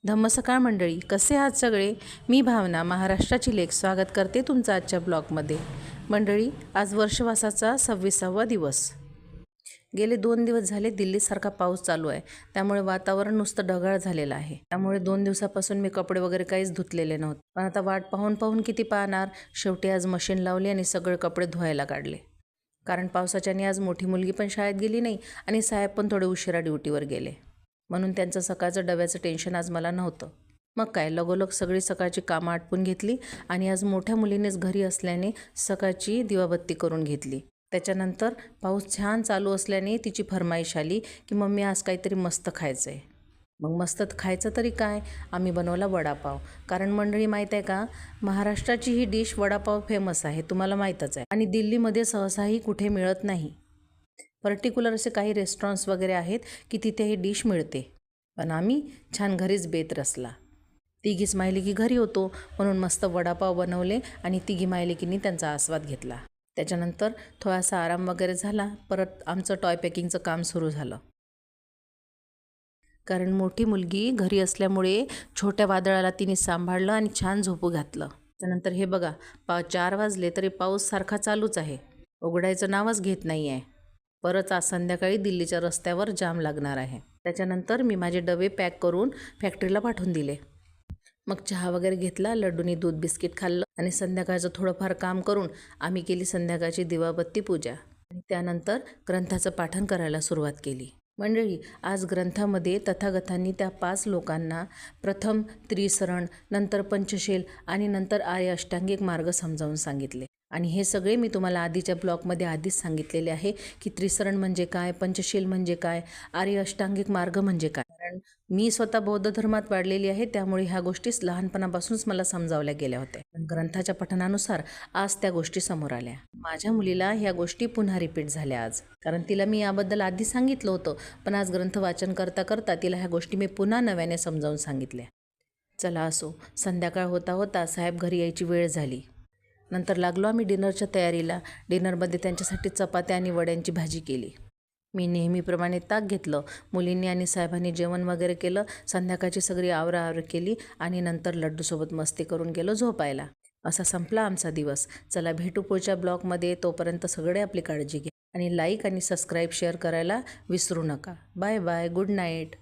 धम्मसकाळ मंडळी, कसे आहात सगळे? मी भावना, महाराष्ट्राची लेक, स्वागत करते तुमचं आजच्या ब्लॉगमध्ये. मंडळी, आज वर्षवासाचा 26वा दिवस. गेले 2 दिवस झाले दिल्लीसारखा पाऊस चालू आहे, त्यामुळे वातावरण नुसतं ढगाळ झालेलं आहे. त्यामुळे 2 दिवसापासून मी कपडे वगैरे काहीच धुतलेले नव्हते. पण आता वाट पाहून पाहून किती पाहणार, शेवटी आज मशीन लावली आणि सगळे कपडे धुवायला काढले. कारण पावसाच्याने आज मोठी मुलगी पण शाळेत गेली नाही आणि साहेब पण थोडे उशिरा ड्युटीवर गेले. म्हणून त्यांचं सकाळचं डब्याचं टेन्शन आज मला नव्हतं. मग काय, लगोलग सगळी सकाळची कामं आटपून घेतली आणि आज मोठ्या मुलीनेच घरी असल्याने सकाळची दिवाबत्ती करून घेतली. त्याच्यानंतर पाऊस छान चालू असल्याने तिची फरमाईश आली की मम्मी आज काहीतरी मस्त खायचं आहे. मग मस्त खायचं तरी काय, आम्ही बनवला वडापाव. कारण मंडळी माहीत आहे का, महाराष्ट्राची ही डिश वडापाव फेमस आहे, तुम्हाला माहीतच आहे. आणि दिल्लीमध्ये सहसाही कुठे मिळत नाही. पर्टिक्युलर असे काही रेस्टॉरंट्स वगैरे आहेत की तिथे ही डिश मिळते. पण आम्ही छान घरीच बेत रचला. तिघीच मायलेकी घरी होतो म्हणून मस्त वडापाव बनवले आणि तिघी मायलेकींनी त्यांचा आस्वाद घेतला. त्याच्यानंतर थोडासा आराम वगैरे झाला. परत आमचं टॉय पॅकिंगचं काम सुरू झालं. कारण मोठी मुलगी घरी असल्यामुळे छोट्या वादळाला तिने सांभाळलं आणि छान झोपू घातलं. त्यानंतर हे बघा, 4 वाजले तरी पाऊस सारखा चालूच आहे, उघडायचं नावच घेत नाही आहे. परत आज संध्याकाळी दिल्लीच्या रस्त्यावर जाम लागणार आहे. त्याच्यानंतर मी माझे डबे पॅक करून फॅक्टरीला पाठवून दिले. मग चहा वगैरे घेतला, लड्डूनी दूध बिस्किट खाल्लं आणि संध्याकाळचं थोडंफार काम करून आम्ही केली संध्याकाळची दिवाबत्ती पूजा. आणि त्यानंतर ग्रंथाचं पाठन करायला सुरुवात केली. मंडळी, आज ग्रंथामध्ये तथागतांनी त्या 5 लोकांना प्रथम त्रिसरण, नंतर पंचशील आणि नंतर आर्य अष्टांगिक मार्ग समजावून सांगितले. आणि हे सगळे मी तुम्हाला आधीच्या ब्लॉगमध्ये आधीच सांगितलेले आहे की त्रिसरण म्हणजे काय, पंचशील म्हणजे काय, आर्य अष्टांगिक मार्ग म्हणजे काय. कारण मी स्वतः बौद्ध धर्मात वाढलेली आहे, त्यामुळे ह्या गोष्टी लहानपणापासूनच मला समजावल्या गेल्या होत्या. पण ग्रंथाच्या पठणानुसार आज त्या गोष्टी समोर आल्या. माझ्या मुलीला ह्या गोष्टी पुन्हा रिपीट झाल्या आज. कारण तिला मी याबद्दल आधी सांगितलं होतं, पण आज ग्रंथ वाचन करता करता तिला ह्या गोष्टी मी पुन्हा नव्याने समजावून सांगितल्या. चला असो, संध्याकाळ होता होता साहेब घरी यायची वेळ झाली. नंतर लागलो आम्ही डिनरच्या तयारीला. डिनरमध्ये त्यांच्यासाठी चपात्या आणि वड्यांची भाजी केली. मी नेहमीप्रमाणे ताक घेतलं. मुलींनी आणि साहेबांनी जेवण वगैरे केलं. संध्याकाळची सगळी आवराआवर केली आणि नंतर लड्डूसोबत मस्ती करून गेलो झोपायला. असा संपला आमचा दिवस. चला भेटू पुढच्या ब्लॉगमध्ये. तोपर्यंत सगळे आपली काळजी घ्या आणि लाईक आणि सबस्क्राईब शेअर करायला विसरू नका. Bye bye, good night.